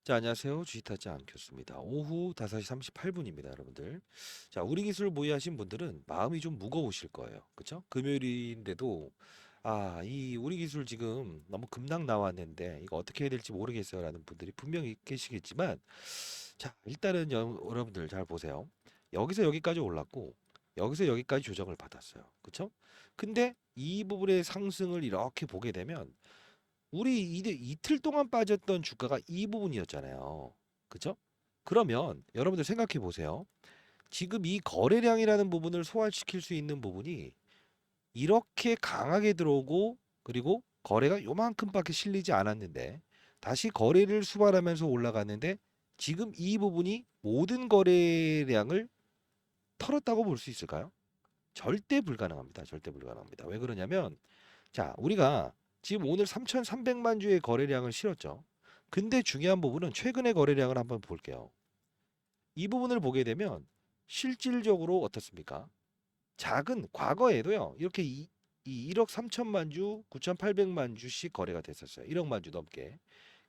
자, 안녕하세요. 주식타짜 안켰습니다. 오후 5시 38분입니다, 여러분들. 자, 우리 기술 모의하신 분들은 마음이 좀 무거우실 거예요. 그쵸? 금요일인데도, 이 우리 기술 지금 너무 급락 나왔는데, 이거 어떻게 해야 될지 모르겠어요. 라는 분들이 분명히 계시겠지만, 자, 일단은 여러분들 잘 보세요. 여기서 여기까지 올랐고, 여기서 여기까지 조정을 받았어요. 그쵸? 근데 이 부분의 상승을 이렇게 보게 되면, 우리 이틀 동안 빠졌던 주가가 이 부분이었잖아요. 그쵸? 그러면 여러분들 생각해 보세요. 지금 이 거래량이라는 부분을 소화시킬 수 있는 부분이 이렇게 강하게 들어오고 그리고 거래가 요만큼밖에 실리지 않았는데 다시 거래를 수반하면서 올라갔는데 지금 이 부분이 모든 거래량을 털었다고 볼 수 있을까요? 절대 불가능합니다. 절대 불가능합니다. 왜 그러냐면 자, 우리가 지금 오늘 3,300만 주의 거래량을 실었죠. 근데 중요한 부분은 최근의 거래량을 한번 볼게요. 이 부분을 보게 되면 실질적으로 어떻습니까? 작은 과거에도요. 이렇게 1억 3천만 주, 9,800만 주씩 거래가 됐었어요. 1억만 주 넘게.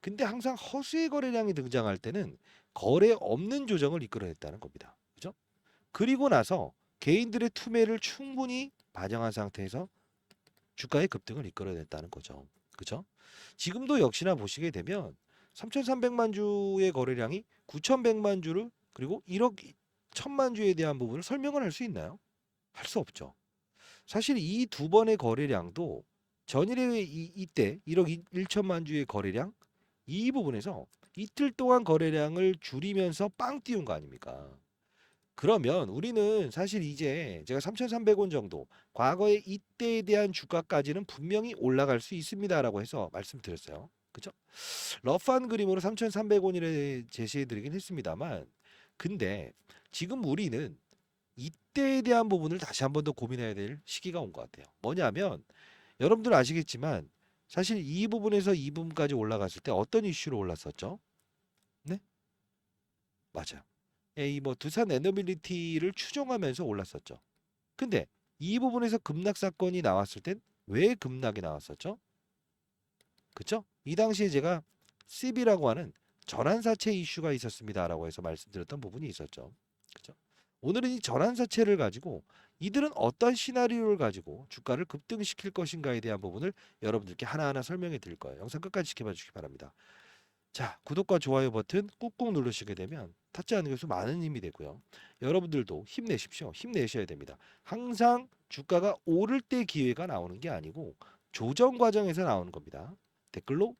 근데 항상 허수의 거래량이 등장할 때는 거래 없는 조정을 이끌어냈다는 겁니다. 그죠? 그리고 나서 개인들의 투매를 충분히 반영한 상태에서 주가의 급등을 이끌어냈다는 거죠. 그죠? 지금도 역시나 보시게 되면 3,300만 주의 거래량이 9,100만 주를 그리고 1억 1천만 주에 대한 부분을 설명을 할 수 있나요? 할 수 없죠. 사실 이 두 번의 거래량도 전일에 이때 1억 1천만 주의 거래량 이 부분에서 이틀 동안 거래량을 줄이면서 빵 띄운 거 아닙니까? 그러면 우리는 사실 이제 제가 3,300원 정도 과거의 이때에 대한 주가까지는 분명히 올라갈 수 있습니다라고 해서 말씀드렸어요. 그죠? 러프한 그림으로 3,300원이라 제시해 드리긴 했습니다만 근데 지금 우리는 이때에 대한 부분을 다시 한번 더 고민해야 될 시기가 온 것 같아요. 뭐냐면 여러분들 아시겠지만 사실 이 부분에서 이 부분까지 올라갔을 때 어떤 이슈로 올랐었죠? 네? 맞아요. 이 뭐 두산 에너빌리티를 추종하면서 올랐었죠. 근데 이 부분에서 급락 사건이 나왔을 땐 왜 급락이 나왔었죠? 그쵸? 이 당시에 제가 CB라고 하는 전환사채 이슈가 있었습니다라고 해서 말씀드렸던 부분이 있었죠. 그죠? 오늘은 이 전환사채를 가지고 이들은 어떤 시나리오를 가지고 주가를 급등시킬 것인가에 대한 부분을 여러분들께 하나하나 설명해 드릴 거예요. 영상 끝까지 지켜봐 주시기 바랍니다. 자, 구독과 좋아요 버튼 꾹꾹 누르시게 되면 타짜 하는 것수 많은 힘이 되고요. 여러분들도 힘내십시오. 힘내셔야 됩니다. 항상 주가가 오를 때 기회가 나오는 게 아니고 조정 과정에서 나오는 겁니다. 댓글로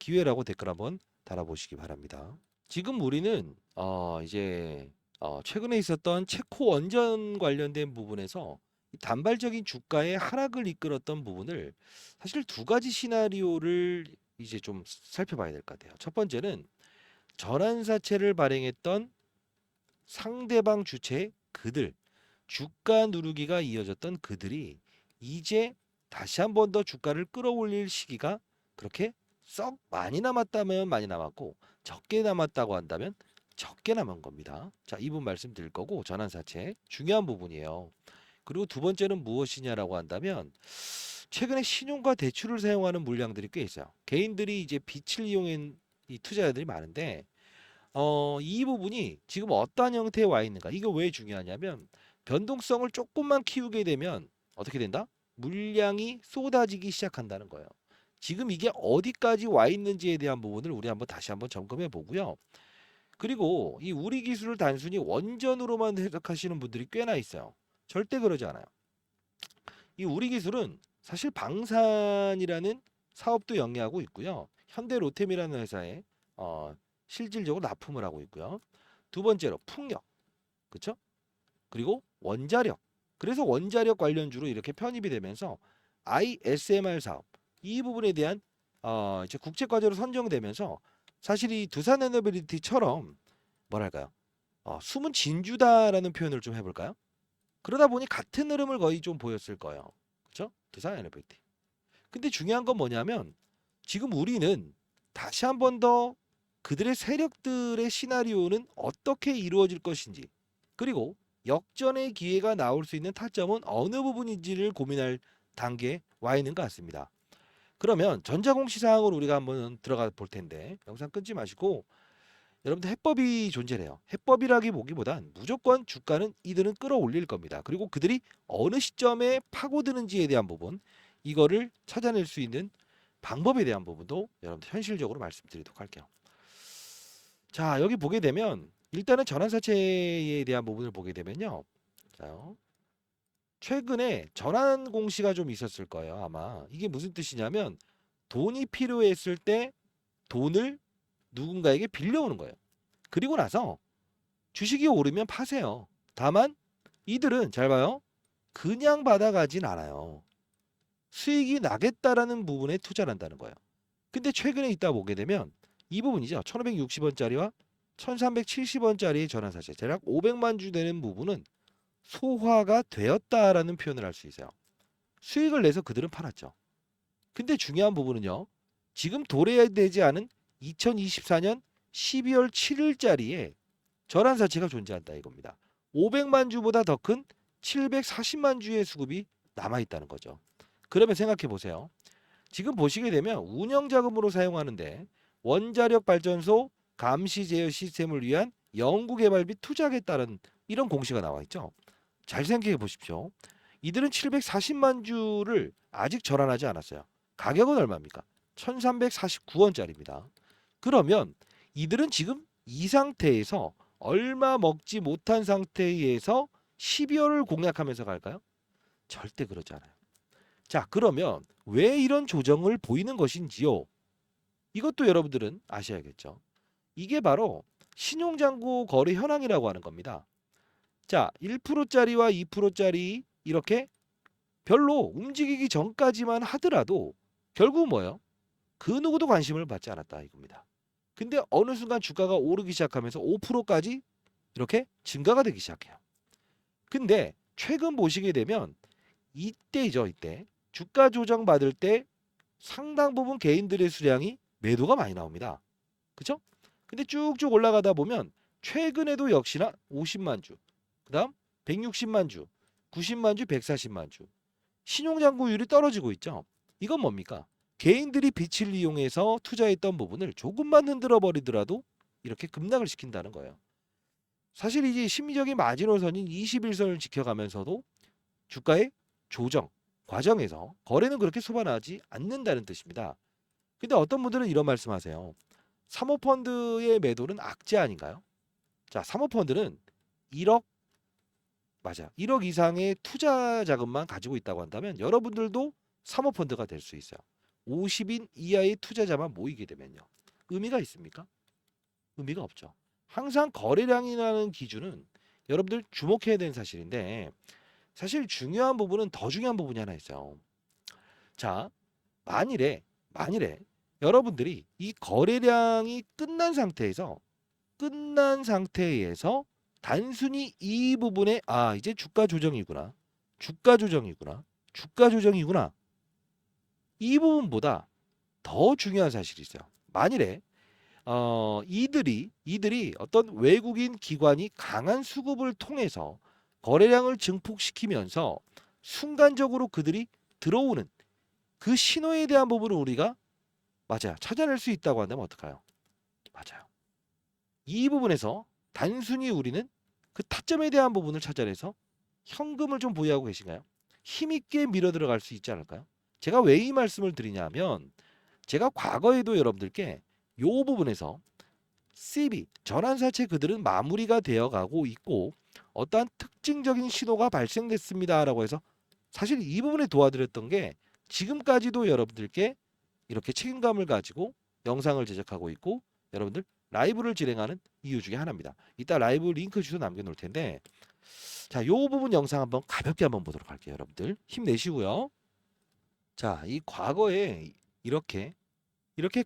기회라고 댓글 한번 달아보시기 바랍니다. 지금 우리는 이제 최근에 있었던 체코 원전 관련된 부분에서 단발적인 주가의 하락을 이끌었던 부분을 사실 두 가지 시나리오를 이제 좀 살펴봐야 될 것 같아요. 첫 번째는 전환사채를 발행했던 상대방 주체 그들 주가 누르기가 이어졌던 그들이 이제 다시 한 번 더 주가를 끌어올릴 시기가 그렇게 썩 많이 남았다면 많이 남았고 적게 남았다고 한다면 적게 남은 겁니다. 자, 이 부분 말씀드릴 거고 전환사채 중요한 부분이에요. 그리고 두 번째는 무엇이냐라고 한다면 최근에 신용과 대출을 사용하는 물량들이 꽤 있어요. 개인들이 이제 빛을 이용한 이 투자자들이 많은데 이 부분이 지금 어떠한 형태에 와 있는가? 이거 왜 중요하냐면 변동성을 조금만 키우게 되면 어떻게 된다? 물량이 쏟아지기 시작한다는 거예요. 지금 이게 어디까지 와 있는지에 대한 부분을 우리 한번 다시 한번 점검해 보고요. 그리고 이 우리 기술을 단순히 원전으로만 해석하시는 분들이 꽤나 있어요. 절대 그러지 않아요. 이 우리 기술은 사실 방산이라는 사업도 영위하고 있고요. 현대 로템이라는 회사에 어, 실질적으로 납품을 하고 있고요. 두 번째로 풍력, 그렇죠? 그리고 원자력. 그래서 원자력 관련주로 이렇게 편입이 되면서 ISMR 사업 이 부분에 대한 이제 국제 과제로 선정되면서 사실 이 두산 에너빌리티처럼 뭐랄까요? 숨은 진주다라는 표현을 좀 해볼까요? 그러다 보니 같은 흐름을 거의 좀 보였을 거예요. 그렇죠? 두산 에너빌리티. 근데 중요한 건 뭐냐면 지금 우리는 다시 한번 더 그들의 세력들의 시나리오는 어떻게 이루어질 것인지 그리고 역전의 기회가 나올 수 있는 타점은 어느 부분인지를 고민할 단계에 와 있는 것 같습니다. 그러면 전자공시사항으로 우리가 한번 들어가 볼 텐데 영상 끊지 마시고 여러분들 해법이 존재해요. 해법이라기 보기보단 무조건 주가는 이들은 끌어올릴 겁니다. 그리고 그들이 어느 시점에 파고드는지에 대한 부분 이거를 찾아낼 수 있는 방법에 대한 부분도 여러분들 현실적으로 말씀드리도록 할게요. 자, 여기 보게 되면 일단은 전환사채에 대한 부분을 보게 되면요. 자, 최근에 전환 공시가 좀 있었을 거예요. 아마 이게 무슨 뜻이냐면 돈이 필요했을 때 돈을 누군가에게 빌려오는 거예요. 그리고 나서 주식이 오르면 파세요. 다만 이들은 잘 봐요. 그냥 받아가진 않아요. 수익이 나겠다라는 부분에 투자를 한다는 거예요. 근데 최근에 있다 보게 되면 이 부분이죠. 1560원짜리와 1370원짜리의 전환사채 대략 500만 주 되는 부분은 소화가 되었다라는 표현을 할 수 있어요. 수익을 내서 그들은 팔았죠. 근데 중요한 부분은요. 지금 도래되지 않은 2024년 12월 7일짜리에 전환사채가 존재한다 이겁니다. 500만 주보다 더 큰 740만 주의 수급이 남아있다는 거죠. 그러면 생각해 보세요. 지금 보시게 되면 운영자금으로 사용하는데 원자력 발전소 감시 제어 시스템을 위한 연구개발 및 투자하겠다는 이런 공시가 나와 있죠. 잘 생각해 보십시오. 이들은 740만 주를 아직 전환하지 않았어요. 가격은 얼마입니까? 1349원짜리입니다. 그러면 이들은 지금 이 상태에서 얼마 먹지 못한 상태에서 12월을 공략하면서 갈까요? 절대 그러지 않아요. 자, 그러면 왜 이런 조정을 보이는 것인지요? 이것도 여러분들은 아셔야겠죠. 이게 바로 신용장구 거래 현황이라고 하는 겁니다. 자, 1%짜리와 2%짜리 이렇게 별로 움직이기 전까지만 하더라도 결국 뭐예요? 그 누구도 관심을 받지 않았다 이겁니다. 근데 어느 순간 주가가 오르기 시작하면서 5%까지 이렇게 증가가 되기 시작해요. 근데 최근 보시게 되면 이때죠, 이때. 주가 조정 받을 때 상당 부분 개인들의 수량이 매도가 많이 나옵니다. 그죠? 근데 쭉쭉 올라가다 보면 최근에도 역시나 50만 주, 그다음 160만 주, 90만 주, 140만 주. 신용장구율이 떨어지고 있죠. 이건 뭡니까? 개인들이 빛을 이용해서 투자했던 부분을 조금만 흔들어 버리더라도 이렇게 급락을 시킨다는 거예요. 사실 이제 심리적인 마지노선인 21선을 지켜가면서도 주가의 조정 과정에서 거래는 그렇게 소반하지 않는다는 뜻입니다. 근데 어떤 분들은 이런 말씀하세요. 사모펀드의 매도는 악재 아닌가요? 자, 사모펀드는 1억 맞아. 1억 이상의 투자 자금만 가지고 있다고 한다면 여러분들도 사모펀드가 될 수 있어요. 50인 이하의 투자자만 모이게 되면요. 의미가 있습니까? 의미가 없죠. 항상 거래량이라는 기준은 여러분들 주목해야 되는 사실인데 사실 중요한 부분은 더 중요한 부분이 하나 있어요. 자, 만일에 여러분들이 이 거래량이 끝난 상태에서 단순히 이 부분에 이제 주가 조정이구나. 주가 조정이구나. 주가 조정이구나. 이 부분보다 더 중요한 사실이 있어요. 만일에 이들이 어떤 외국인 기관이 강한 수급을 통해서 거래량을 증폭시키면서 순간적으로 그들이 들어오는 그 신호에 대한 부분을 우리가 맞아요. 찾아낼 수 있다고 한다면 어떨까요? 맞아요. 이 부분에서 단순히 우리는 그 타점에 대한 부분을 찾아내서 현금을 좀 보유하고 계신가요? 힘있게 밀어 들어갈 수 있지 않을까요? 제가 왜 이 말씀을 드리냐면 제가 과거에도 여러분들께 이 부분에서 CB 전환사채 그들은 마무리가 되어 가고 있고 어떠한 특징적인 신호가 발생됐습니다라고 해서 사실 이 부분에 도와드렸던 게 지금까지도 여러분들께 이렇게 책임감을 가지고 영상을 제작하고 있고 여러분들 라이브를 진행하는 이유 중에 하나입니다. 이따 라이브 링크 주소 남겨놓을 텐데 자, 요 부분 영상 한번 가볍게 한번 보도록 할게요. 여러분들 힘내시고요. 자, 이 과거에 이렇게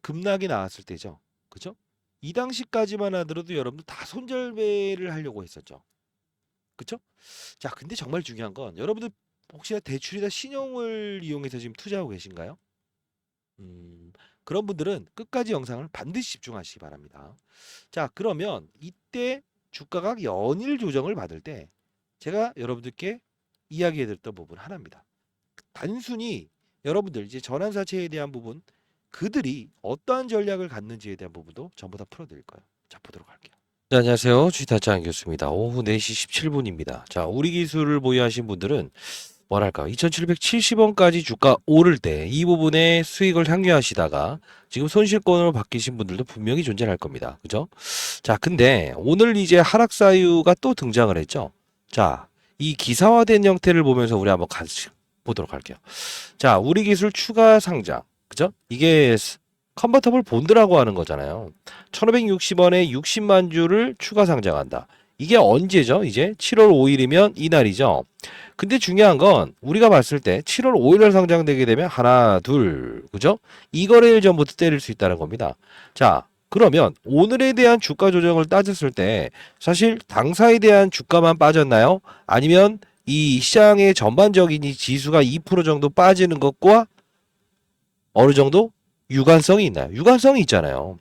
급락이 나왔을 때죠. 그죠? 이 당시까지만 하더라도 여러분들 다 손절매를 하려고 했었죠. 그쵸? 자, 근데 정말 중요한 건 여러분들 혹시나 대출이나 신용을 이용해서 지금 투자하고 계신가요? 그런 분들은 끝까지 영상을 반드시 집중하시기 바랍니다. 자, 그러면 이때 주가가 연일 조정을 받을 때 제가 여러분들께 이야기해 드렸던 부분 하나입니다. 단순히 여러분들 이제 전환사채에 대한 부분 그들이 어떠한 전략을 갖는지에 대한 부분도 전부 다 풀어드릴 거예요. 자, 보도록 할게요. 네, 안녕하세요. 주식타짜 교수입니다. 오후 4시 17분입니다. 자, 우리 기술을 보유하신 분들은 뭐랄까 2770원까지 주가 오를 때 이 부분에 수익을 향유하시다가 지금 손실권으로 바뀌신 분들도 분명히 존재할 겁니다. 그죠? 자, 근데 오늘 이제 하락 사유가 또 등장을 했죠. 자, 이 기사화된 형태를 보면서 우리 한번 같이 보도록 할게요. 자, 우리 기술 추가 상장. 그죠? 이게 컨버터블 본드라고 하는 거잖아요. 1560원에 60만 주를 추가 상장한다. 이게 언제죠? 이제 7월 5일이면 이날이죠. 근데 중요한 건 우리가 봤을 때 7월 5일날 상장되게 되면 하나, 둘, 그죠? 이 거래일 전부터 때릴 수 있다는 겁니다. 자, 그러면 오늘에 대한 주가 조정을 따졌을 때 사실 당사에 대한 주가만 빠졌나요? 아니면 이 시장의 전반적인 이 지수가 2% 정도 빠지는 것과 어느 정도 유관성이 있나요? 유관성이 있잖아요.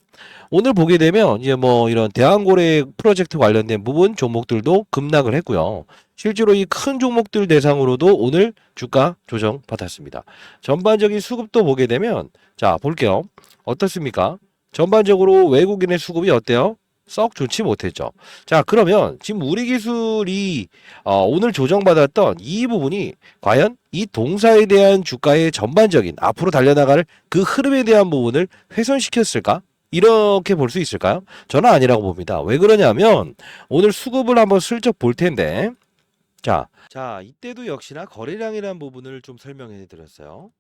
오늘 보게 되면 이제 뭐 이런 대왕고래 프로젝트 관련된 부분 종목들도 급락을 했고요. 실제로 이 큰 종목들 대상으로도 오늘 주가 조정 받았습니다. 전반적인 수급도 보게 되면 자, 볼게요. 어떻습니까? 전반적으로 외국인의 수급이 어때요? 썩 좋지 못했죠. 자, 그러면 지금 우리 기술이 오늘 조정받았던 이 부분이 과연 이 동사에 대한 주가의 전반적인 앞으로 달려나갈 그 흐름에 대한 부분을 훼손시켰을까? 이렇게 볼 수 있을까요? 저는 아니라고 봅니다. 왜 그러냐면 오늘 수급을 한번 슬쩍 볼 텐데 자, 이때도 역시나 거래량이라는 부분을 좀 설명해 드렸어요.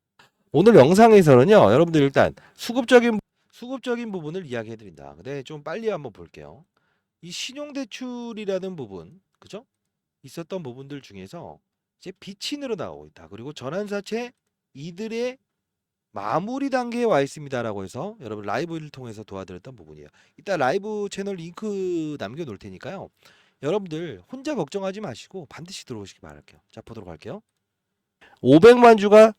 오늘 영상에서는요, 여러분들 일단 수급적인 부분을 이야기해 드린다. 근데 좀 빨리 한번 볼게요. 이 신용대출이라는 부분, 그죠? 있었던 부분들 중에서 이제 빚이 늘어나고 있다. 그리고 전환사채 이들의 마무리 단계에 와 있습니다라고 해서 여러분 라이브를 통해서 도와드렸던 부분이에요. 이따 라이브 채널 링크 남겨놓을 테니까요. 여러분들 혼자 걱정하지 마시고 반드시 들어오시기 바랄게요. 자, 보도록 할게요. 500만 주가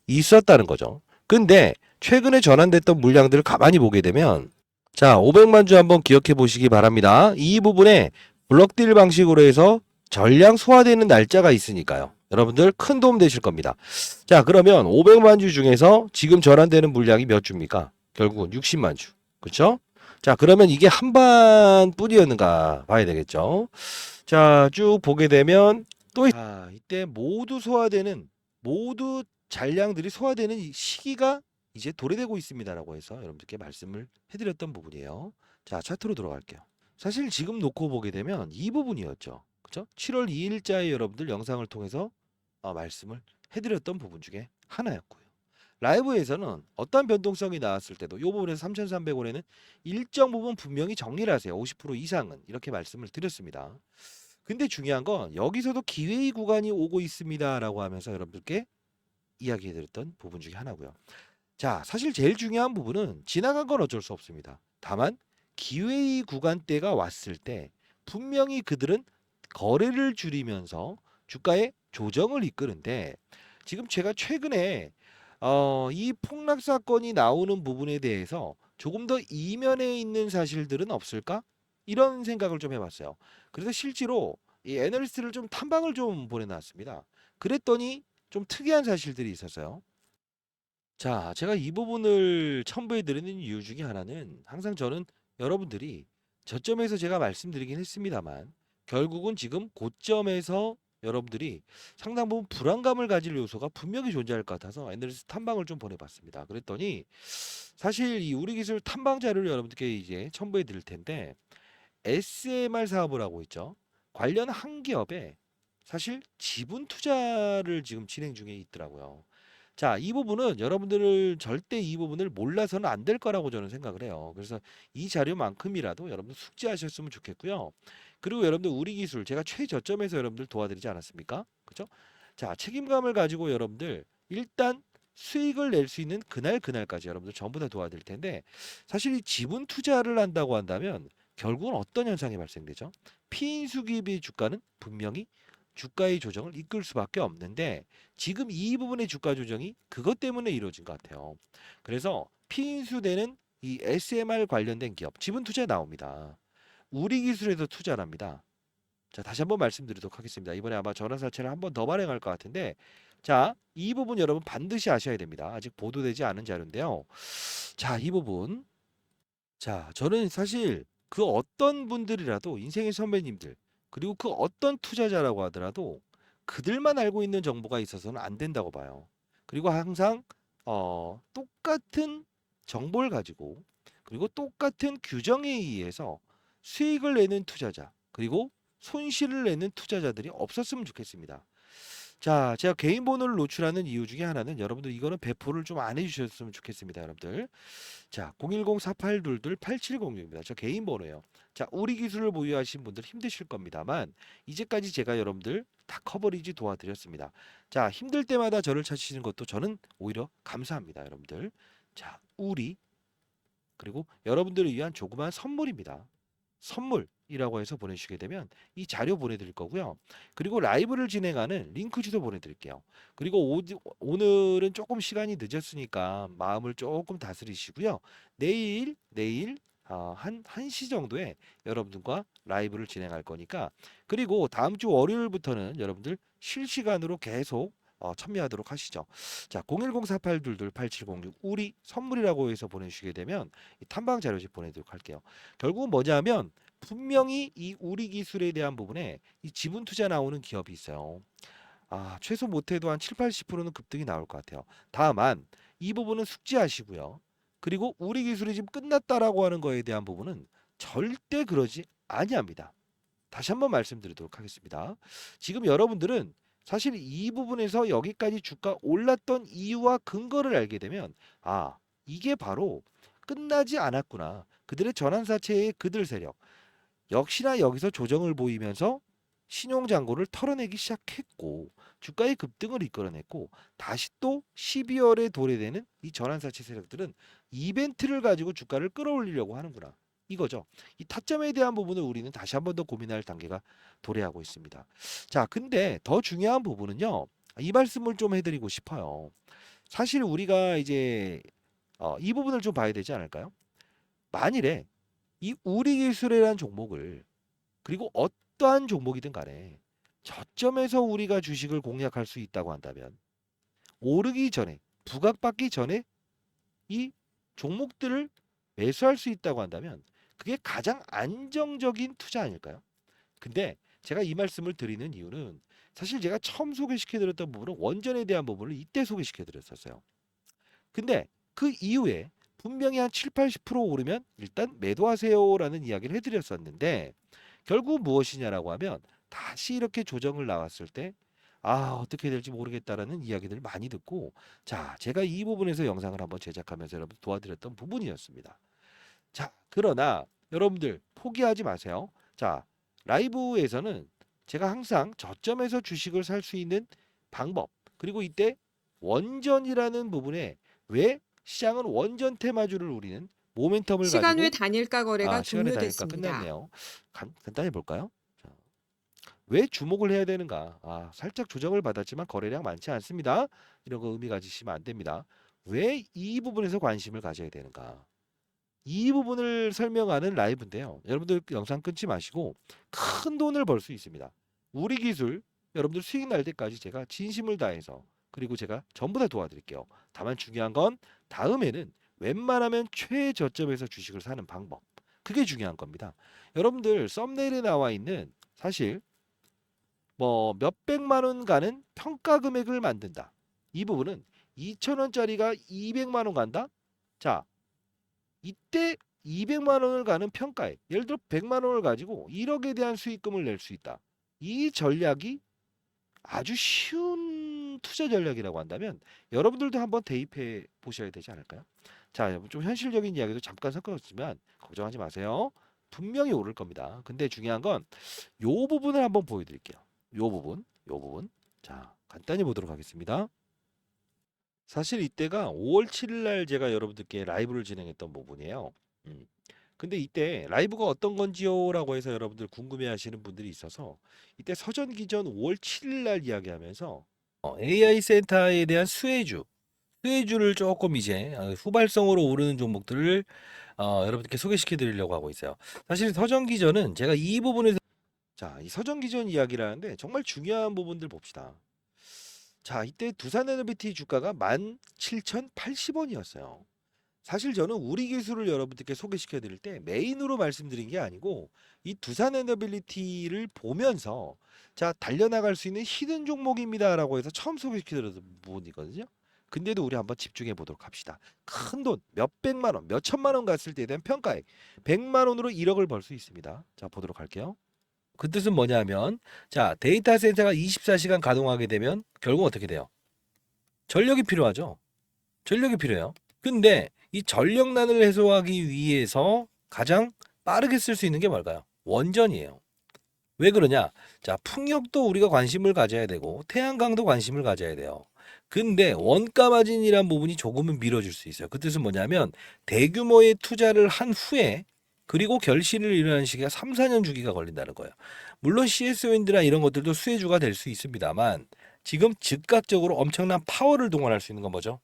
있었다는 거죠. 근데 최근에 전환됐던 물량들을 가만히 보게 되면 자, 500만 주 한번 기억해 보시기 바랍니다. 이 부분에 블럭딜 방식으로 해서 전량 소화되는 날짜가 있으니까요. 여러분들 큰 도움 되실 겁니다. 자, 그러면 500만 주 중에서 지금 전환되는 물량이 몇 주입니까? 결국은 60만 주. 그렇죠? 자, 그러면 이게 한반 뿐이었는가 봐야 되겠죠. 자, 쭉 보게 되면 이때 모두 잔량들이 소화되는 이 시기가 이제 도래되고 있습니다라고 해서 여러분들께 말씀을 해드렸던 부분이에요. 자, 차트로 들어갈게요. 사실 지금 놓고 보게 되면 이 부분이었죠. 그죠? 7월 2일자에 여러분들 영상을 통해서 말씀을 해드렸던 부분 중에 하나였고요. 라이브에서는 어떤 변동성이 나왔을 때도 이 부분에서 3,300원에는 일정 부분 분명히 정리를 하세요. 50% 이상은 이렇게 말씀을 드렸습니다. 근데 중요한 건 여기서도 기회의 구간이 오고 있습니다라고 하면서 여러분들께 이야기해드렸던 부분 중에 하나고요. 자, 사실 제일 중요한 부분은 지나간 건 어쩔 수 없습니다. 다만 기회의 구간대가 왔을 때 분명히 그들은 거래를 줄이면서 주가의 조정을 이끄는데 지금 제가 최근에 이 폭락 사건이 나오는 부분에 대해서 조금 더 이면에 있는 사실들은 없을까? 이런 생각을 좀 해봤어요. 그래서 실제로 이 애널리스트를 좀 탐방을 좀 보내놨습니다. 그랬더니 좀 특이한 사실들이 있었어요. 자, 제가 이 부분을 첨부해 드리는 이유 중에 하나는 항상 저는 여러분들이 저점에서 제가 말씀드리긴 했습니다만 결국은 지금 고점에서 여러분들이 상당 부분 불안감을 가질 요소가 분명히 존재할 것 같아서 애널리스트 탐방을 좀 보내봤습니다. 그랬더니 사실 이 우리 기술 탐방 자료를 여러분들께 이제 첨부해 드릴 텐데 SMR 사업을 하고 있죠. 관련 한 기업에 사실 지분 투자를 지금 진행 중에 있더라고요. 자, 이 부분은 여러분들을 절대 이 부분을 몰라서는 안 될 거라고 저는 생각을 해요. 그래서 이 자료만큼이라도 여러분들 숙지하셨으면 좋겠고요. 그리고 여러분들 우리 기술 제가 최저점에서 여러분들 도와드리지 않았습니까? 그죠? 자, 책임감을 가지고 여러분들 일단 수익을 낼 수 있는 그날까지 여러분들 전부 다 도와드릴 텐데 사실 이 지분 투자를 한다고 한다면 결국은 어떤 현상이 발생되죠? 피인수 기업의 주가는 분명히 주가의 조정을 이끌 수밖에 없는데 지금 이 부분의 주가 조정이 그것 때문에 이루어진 것 같아요. 그래서 피인수되는 이 SMR 관련된 기업 지분 투자 나옵니다. 우리 기술에서 투자를 합니다. 자, 다시 한번 말씀드리도록 하겠습니다. 이번에 아마 전환사채를 한 번 더 발행할 것 같은데, 자, 이 부분 여러분 반드시 아셔야 됩니다. 아직 보도되지 않은 자료인데요. 자, 이 부분. 자, 저는 사실 그 어떤 분들이라도 인생의 선배님들, 그리고 그 어떤 투자자라고 하더라도 그들만 알고 있는 정보가 있어서는 안 된다고 봐요. 그리고 항상 똑같은 정보를 가지고, 그리고 똑같은 규정에 의해서 수익을 내는 투자자, 그리고 손실을 내는 투자자들이 없었으면 좋겠습니다. 자, 제가 개인 번호를 노출하는 이유 중에 하나는 여러분들 이거는 배포를 좀 안 해주셨으면 좋겠습니다, 여러분들. 자, 010-4822-8706입니다. 저 개인 번호예요. 자, 우리 기술을 보유하신 분들 힘드실 겁니다만 이제까지 제가 여러분들 다 커버리지 도와드렸습니다. 자, 힘들 때마다 저를 찾으시는 것도 저는 오히려 감사합니다, 여러분들. 자, 우리 그리고 여러분들을 위한 조그만 선물입니다. 선물이라고 해서 보내주시게 되면 이 자료 보내드릴 거고요. 그리고 라이브를 진행하는 링크 주소 보내드릴게요. 그리고 오늘은 조금 시간이 늦었으니까 마음을 조금 다스리시고요. 내일 한 1시 정도에 여러분들과 라이브를 진행할 거니까, 그리고 다음 주 월요일부터는 여러분들 실시간으로 계속 참여하도록 하시죠. 자, 010-4822-8706 우리 선물이라고 해서 보내주시게 되면 이 탐방 자료집 보내도록 할게요. 결국은 뭐냐면 분명히 이 우리 기술에 대한 부분에 이 지분 투자 나오는 기업이 있어요. 최소 못해도 한 7, 80%는 급등이 나올 것 같아요. 다만 이 부분은 숙지하시고요. 그리고 우리 기술이 지금 끝났다라고 하는 거에 대한 부분은 절대 그러지 아니합니다. 다시 한번 말씀드리도록 하겠습니다. 지금 여러분들은 사실 이 부분에서 여기까지 주가 올랐던 이유와 근거를 알게 되면 이게 바로 끝나지 않았구나. 그들의 전환사채의 그들 세력. 역시나 여기서 조정을 보이면서 신용잔고를 털어내기 시작했고 주가의 급등을 이끌어냈고 다시 또 12월에 도래되는 이 전환사채 세력들은 이벤트를 가지고 주가를 끌어올리려고 하는구나. 이거죠. 이 타점에 대한 부분을 우리는 다시 한번 더 고민할 단계가 도래하고 있습니다. 자, 근데 더 중요한 부분은요. 이 말씀을 좀 해드리고 싶어요. 사실 우리가 이제 이 부분을 좀 봐야 되지 않을까요? 만일에 이 우리 기술이라는 종목을, 그리고 어떠한 종목이든 간에 저점에서 우리가 주식을 공략할 수 있다고 한다면 오르기 전에, 부각받기 전에 이 종목들을 매수할 수 있다고 한다면 그게 가장 안정적인 투자 아닐까요? 근데 제가 이 말씀을 드리는 이유는 사실 제가 처음 소개시켜 드렸던 부분은 원전에 대한 부분을 이때 소개시켜 드렸었어요. 근데 그 이후에 분명히 한 7, 80% 오르면 일단 매도하세요라는 이야기를 해드렸었는데 결국 무엇이냐라고 하면 다시 이렇게 조정을 나왔을 때 어떻게 될지 모르겠다라는 이야기들을 많이 듣고, 자, 제가 이 부분에서 영상을 한번 제작하면서 여러분 도와드렸던 부분이었습니다. 자, 그러나 여러분들 포기하지 마세요. 자, 라이브에서는 제가 항상 저점에서 주식을 살 수 있는 방법, 그리고 이때 원전이라는 부분에 왜 시장은 원전 테마주를 우리는 모멘텀을 시간 외 가지고, 단일가 거래가 시간의 단위가 종료됐습니다. 끝났네요. 간단히 볼까요? 자, 왜 주목을 해야 되는가? 살짝 조정을 받았지만 거래량 많지 않습니다. 이런 거 의미 가지시면 안 됩니다. 왜 이 부분에서 관심을 가져야 되는가? 이 부분을 설명하는 라이브인데요. 여러분들 영상 끊지 마시고 큰 돈을 벌 수 있습니다. 우리 기술 여러분들 수익 날 때까지 제가 진심을 다해서, 그리고 제가 전부 다 도와드릴게요. 다만 중요한 건 다음에는 웬만하면 최저점에서 주식을 사는 방법. 그게 중요한 겁니다. 여러분들 썸네일에 나와 있는 사실 뭐 몇백만 원 가는 평가 금액을 만든다. 이 부분은 2천 원짜리가 200만 원 간다. 자, 이때 200만 원을 가는 평가액, 예를 들어 100만 원을 가지고 1억에 대한 수익금을 낼 수 있다. 이 전략이 아주 쉬운 투자 전략이라고 한다면 여러분들도 한번 대입해 보셔야 되지 않을까요? 자, 좀 현실적인 이야기도 잠깐 섞었지만 걱정하지 마세요. 분명히 오를 겁니다. 근데 중요한 건 요 부분을 한번 보여드릴게요. 요 부분. 자, 간단히 보도록 하겠습니다. 사실 이때가 5월 7일 날 제가 여러분들께 라이브를 진행했던 부분이에요. 음. 근데 이때 라이브가 어떤 건지요라고 해서 여러분들 궁금해하시는 분들이 있어서 이때 서전 기전 5월 7일 날 이야기하면서 AI 센터에 대한 수혜주를 조금 이제 후발성으로 오르는 종목들을 여러분들께 소개시켜 드리려고 하고 있어요. 사실 서전 기전은 제가 이 부분에서 자, 이 서정기전 이야기라는데 정말 중요한 부분들 봅시다. 자, 이때 두산에너비티 주가가 17,080원이었어요. 사실 저는 우리 기술을 여러분들께 소개시켜 드릴 때 메인으로 말씀드린 게 아니고 이 두산 에너빌리티를 보면서 자, 달려나갈 수 있는 히든 종목입니다라고 해서 처음 소개시켜 드렸던 부분이거든요. 근데도 우리 한번 집중해 보도록 합시다. 큰 돈, 몇백만 원, 몇천만 원 갔을 때에 대한 평가액 100만 원으로 1억을 벌 수 있습니다. 자, 보도록 할게요. 그 뜻은 뭐냐면 자, 데이터 센터가 24시간 가동하게 되면 결국 어떻게 돼요? 전력이 필요하죠. 전력이 필요해요. 근데 이 전력난을 해소하기 위해서 가장 빠르게 쓸 수 있는 게 뭘까요? 원전이에요. 왜 그러냐? 자, 풍력도 우리가 관심을 가져야 되고 태양광도 관심을 가져야 돼요. 근데 원가 마진이란 부분이 조금은 미뤄질 수 있어요. 그 뜻은 뭐냐면 대규모의 투자를 한 후에 그리고 결실을 이루는 시기가 3, 4년 주기가 걸린다는 거예요. 물론 CS윈드나 이런 것들도 수혜주가 될 수 있습니다만 지금 즉각적으로 엄청난 파워를 동원할 수 있는 건 뭐죠?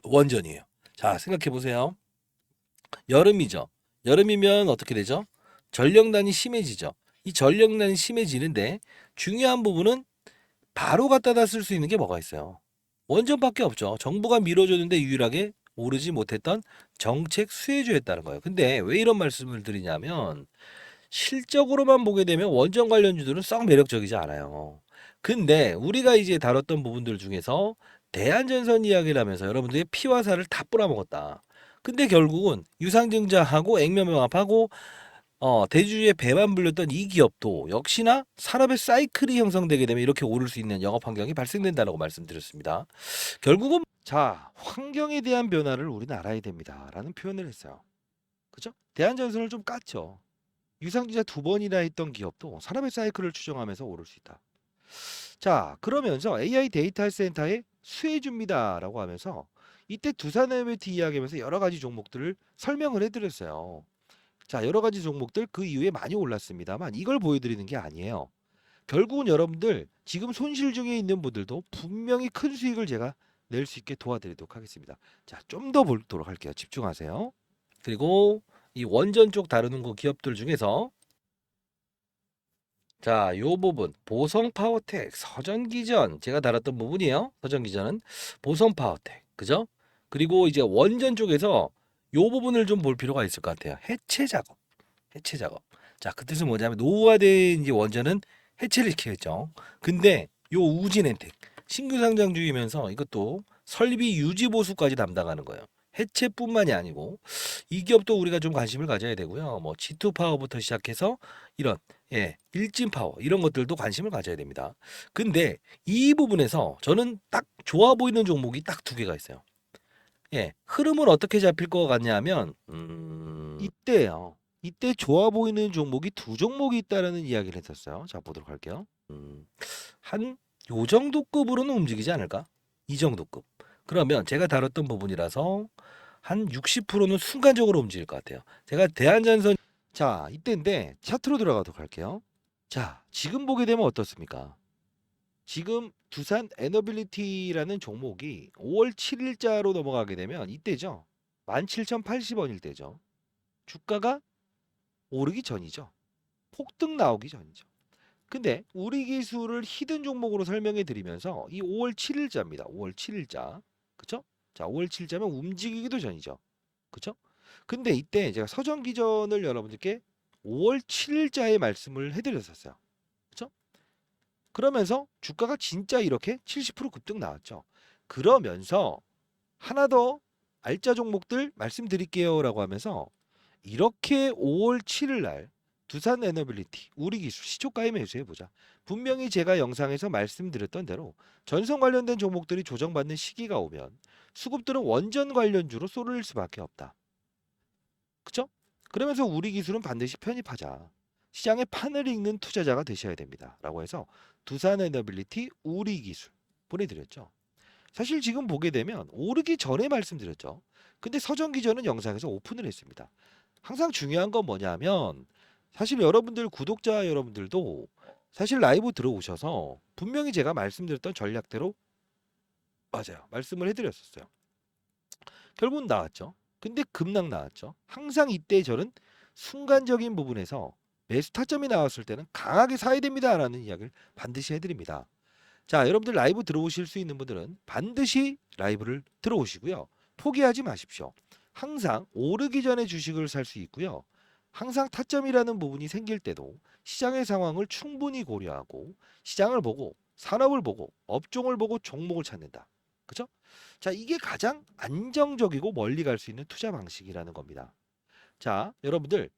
원전이에요. 자, 생각해 보세요. 여름이죠. 여름이면 어떻게 되죠? 전력난이 심해지죠. 이 전력난이 심해지는데 중요한 부분은 바로 갖다다 쓸 수 있는 게 뭐가 있어요? 원전밖에 없죠. 정부가 밀어줬는데 유일하게 오르지 못했던 정책 수혜주였다는 거예요. 근데 왜 이런 말씀을 드리냐면 실적으로만 보게 되면 원전 관련주들은 썩 매력적이지 않아요. 근데 우리가 이제 다뤘던 부분들 중에서 대한전선 이야기를 하면서 여러분들의 피와 살을 다 뿌려먹었다. 근데 결국은 유상증자하고 액면명합하고 대주주의 배만 불렸던 이 기업도 역시나 산업의 사이클이 형성되게 되면 이렇게 오를 수 있는 영업 환경이 발생된다고 말씀드렸습니다. 결국은 자, 환경에 대한 변화를 우리는 알아야 됩니다라는 표현을 했어요. 그죠? 대한전선을 좀 깠죠. 유상증자 두 번이나 했던 기업도 산업의 사이클을 추정하면서 오를 수 있다. 자, 그러면서 AI 데이터 센터의 수혜주입니다라고 하면서 이때 두산 에너비티 이야기하면서 여러 가지 종목들을 설명을 해드렸어요. 자, 여러 가지 종목들 그 이후에 많이 올랐습니다만 이걸 보여드리는 게 아니에요. 결국은 여러분들 지금 손실 중에 있는 분들도 분명히 큰 수익을 제가 낼 수 있게 도와드리도록 하겠습니다. 자, 좀 더 보도록 할게요. 집중하세요. 그리고 이 원전 쪽 다루는 그 기업들 중에서 자, 요 부분 보성파워텍, 서전기전 제가 다뤘던 부분이에요. 서전기전은 보성파워텍, 그죠? 그리고 이제 원전 쪽에서 요 부분을 좀 볼 필요가 있을 것 같아요. 해체 작업, 해체 작업. 자, 그 뜻은 뭐냐면 노후화된 이제 원전은 해체를 시키겠죠. 근데 요 우진엔텍 신규 상장주이면서 이것도 설비 유지 보수까지 담당하는 거예요. 해체뿐만이 아니고 이 기업도 우리가 좀 관심을 가져야 되고요. 뭐 G2 파워부터 시작해서 이런 일진 파워 이런 것들도 관심을 가져야 됩니다. 근데 이 부분에서 저는 딱 좋아 보이는 종목이 딱 두 개가 있어요. 흐름은 어떻게 잡힐 것 같냐면 이때요. 이때 좋아 보이는 종목이 두 종목이 있다라는 이야기를 했었어요. 자, 보도록 할게요. 한 요 정도 급으로는 움직이지 않을까? 이 정도 급. 그러면 제가 다뤘던 부분이라서 한 60%는 순간적으로 움직일 것 같아요. 제가 대한전선 자, 이때인데 차트로 들어가도록 할게요. 자, 지금 보게 되면 어떻습니까? 지금 두산 에너빌리티라는 종목이 5월 7일자로 넘어가게 되면 이때죠. 17,080원일 때죠. 주가가 오르기 전이죠. 폭등 나오기 전이죠. 근데 우리 기술을 히든 종목으로 설명해 드리면서 이 5월 7일자입니다. 5월 7일자. 그쵸? 자, 5월 7일자면 움직이기도 전이죠. 그쵸? 근데 이때 제가 서전 기전을 여러분들께 5월 7일자에 말씀을 해드렸었어요. 그쵸? 그러면서 주가가 진짜 이렇게 70% 급등 나왔죠. 그러면서 하나 더 알짜 종목들 말씀드릴게요라고 하면서 이렇게 5월 7일 날 두산 에너빌리티 우리 기술 시초가에 매수해 보자. 분명히 제가 영상에서 말씀드렸던 대로 전선 관련된 종목들이 조정받는 시기가 오면 수급들은 원전 관련주로 쏠릴 수밖에 없다. 그쵸? 그러면서 우리 기술은 반드시 편입하자. 시장의 판을 읽는 투자자가 되셔야 됩니다. 라고 해서 두산 에너빌리티 우리 기술 보내드렸죠. 사실 지금 보게 되면 오르기 전에 말씀드렸죠. 근데 서정기 전은 영상에서 오픈을 했습니다. 항상 중요한 건 뭐냐면 사실 여러분들 구독자 여러분들도 사실 라이브 들어오셔서 분명히 제가 말씀드렸던 전략대로 맞아요. 말씀을 해드렸었어요. 결국은 나왔죠. 근데 급락 나왔죠. 항상 이때 저는 순간적인 부분에서 매수 타점이 나왔을 때는 강하게 사야 됩니다라는 이야기를 반드시 해드립니다. 자, 여러분들 라이브 들어오실 수 있는 분들은 반드시 라이브를 들어오시고요. 포기하지 마십시오. 항상 오르기 전에 주식을 살 수 있고요. 항상 타점이라는 부분이 생길 때도 시장의 상황을 충분히 고려하고 시장을 보고 산업을 보고 업종을 보고 종목을 찾는다. 그죠? 자, 이게 가장 안정적이고 멀리 갈 수 있는 투자 방식이라는 겁니다. 자, 여러분들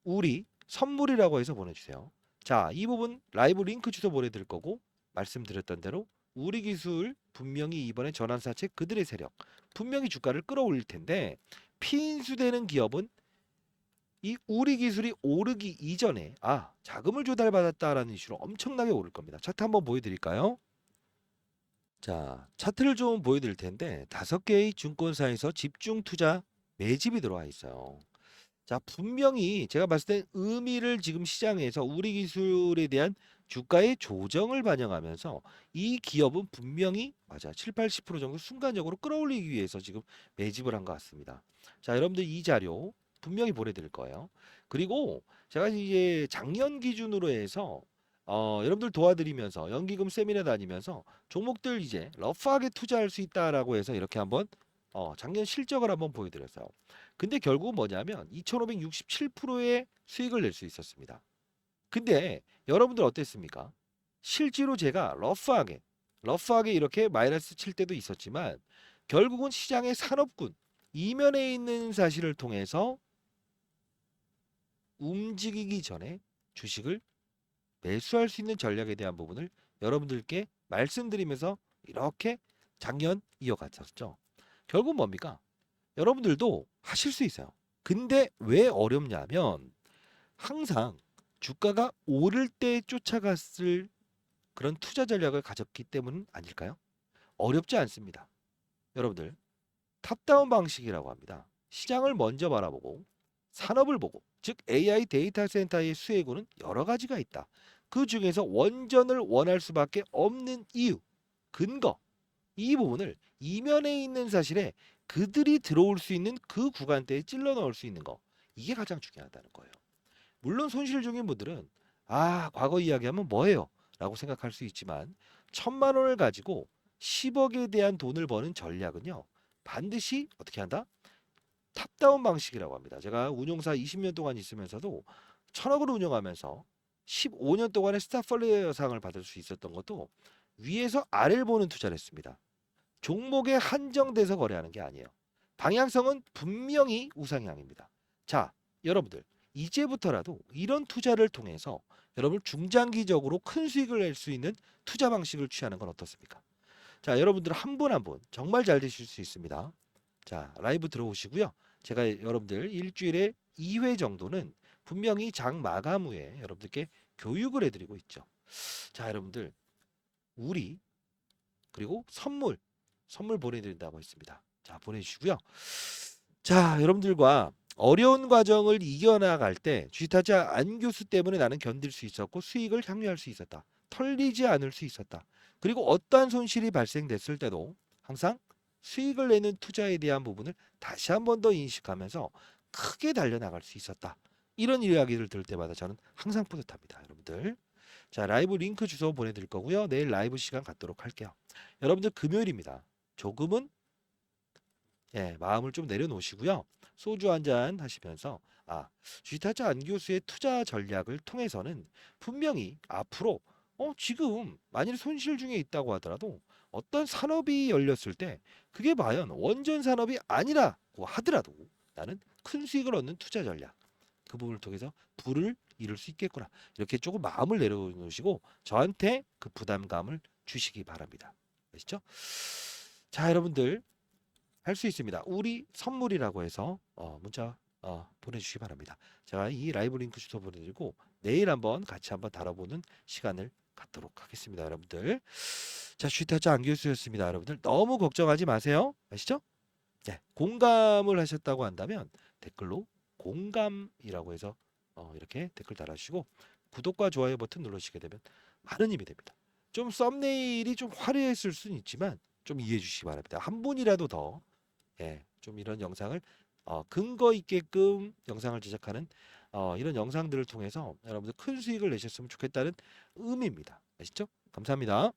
우리 선물이라고 해서 보내주세요. 자, 이 부분 라이브 링크 주소 보내드릴 거고 말씀드렸던 대로 우리 기술 분명히 이번에 전환사채 그들의 세력 분명히 주가를 끌어올릴 텐데 피인수되는 기업은 이 우리 기술이 오르기 이전에 자금을 조달받았다라는 이슈로 엄청나게 오를 겁니다. 차트 한번 보여드릴까요? 자, 차트를 좀 보여드릴 텐데 5개의 증권사에서 집중 투자 매집이 들어와 있어요. 자, 분명히 제가 봤을 때 의미를 지금 시장에서 우리 기술에 대한 주가의 조정을 반영하면서 이 기업은 분명히 맞아 7, 80% 정도 순간적으로 끌어올리기 위해서 지금 매집을 한 것 같습니다. 자, 여러분들 이 자료 분명히 보내드릴 거예요. 그리고 제가 이제 작년 기준으로 해서 여러분들 도와드리면서 연기금 세미나 다니면서 종목들 이제 러프하게 투자할 수 있다라고 해서 이렇게 한번 작년 실적을 한번 보여드렸어요. 근데 결국은 뭐냐면 2567%의 수익을 낼 수 있었습니다. 근데 여러분들 어땠습니까? 실제로 제가 러프하게 이렇게 마이너스 칠 때도 있었지만 결국은 시장의 산업군 이면에 있는 사실을 통해서 움직이기 전에 주식을 매수할 수 있는 전략에 대한 부분을 여러분들께 말씀드리면서 이렇게 작년 이어갔었죠. 결국 뭡니까? 여러분들도 하실 수 있어요. 근데 왜 어렵냐면 항상 주가가 오를 때 쫓아갔을 그런 투자 전략을 가졌기 때문 아닐까요? 어렵지 않습니다. 여러분들 탑다운 방식이라고 합니다. 시장을 먼저 바라보고 산업을 보고 즉 AI 데이터 센터의 수혜군은 여러 가지가 있다. 그 중에서 원전을 원할 수밖에 없는 이유, 근거 이 부분을 이면에 있는 사실에 그들이 들어올 수 있는 그 구간대에 찔러 넣을 수 있는 거 이게 가장 중요하다는 거예요. 물론 손실 중인 분들은 과거 이야기하면 뭐예요? 라고 생각할 수 있지만 1,000만 원을 가지고 10억에 대한 돈을 버는 전략은요. 반드시 어떻게 한다? 탑다운 방식이라고 합니다. 제가 운용사 20년 동안 있으면서도 1,000억을 운영하면서 15년 동안의 스타폴리어상을 받을 수 있었던 것도 위에서 아래를 보는 투자를 했습니다. 종목에 한정돼서 거래하는 게 아니에요. 방향성은 분명히 우상향입니다. 자, 여러분들 이제부터라도 이런 투자를 통해서 여러분 중장기적으로 큰 수익을 낼 수 있는 투자 방식을 취하는 건 어떻습니까? 자, 여러분들 한 분 한 분 정말 잘 되실 수 있습니다. 자, 라이브 들어오시고요. 제가 여러분들 일주일에 2회 정도는 분명히 장 마감 후에 여러분들께 교육을 해드리고 있죠. 자, 여러분들 우리 그리고 선물 보내드린다고 했습니다. 자, 보내주시고요. 자, 여러분들과 어려운 과정을 이겨나갈 때 쥐타자 안 교수 때문에 나는 견딜 수 있었고 수익을 향유할 수 있었다. 털리지 않을 수 있었다. 그리고 어떠한 손실이 발생됐을 때도 항상 수익을 내는 투자에 대한 부분을 다시 한 번 더 인식하면서 크게 달려나갈 수 있었다. 이런 이야기를 들을 때마다 저는 항상 뿌듯합니다. 여러분들. 자, 라이브 링크 주소 보내드릴 거고요. 내일 라이브 시간 갖도록 할게요. 여러분들 금요일입니다. 조금은 마음을 좀 내려놓으시고요. 소주 한 잔 하시면서 쥐타자 안 교수의 투자 전략을 통해서는 분명히 앞으로 지금 만일 손실 중에 있다고 하더라도 어떤 산업이 열렸을 때 그게 과연 원전 산업이 아니라고 하더라도 나는 큰 수익을 얻는 투자 전략 그 부분을 통해서 부를 이룰 수 있겠구나. 이렇게 조금 마음을 내려놓으시고 저한테 그 부담감을 주시기 바랍니다. 아시죠? 자, 여러분들 할 수 있습니다. 우리 선물이라고 해서 문자 보내주시기 바랍니다. 제가 이 라이브 링크 주소 보내드리고 내일 한번 같이 한번 다뤄보는 시간을 갖도록 하겠습니다. 여러분들. 자, 슈타자 안교수였습니다. 여러분들 너무 걱정하지 마세요. 아시죠? 네, 공감을 하셨다고 한다면 댓글로 공감이라고 해서 이렇게 댓글 달아주시고 구독과 좋아요 버튼 눌러주시게 되면 많은 힘이 됩니다. 좀 썸네일이 좀 화려했을 수는 있지만 좀 이해해 주시기 바랍니다. 한 분이라도 더 좀 이런 영상을 근거 있게끔 영상을 제작하는 이런 영상들을 통해서 여러분들 큰 수익을 내셨으면 좋겠다는 의미입니다. 아시죠? 감사합니다.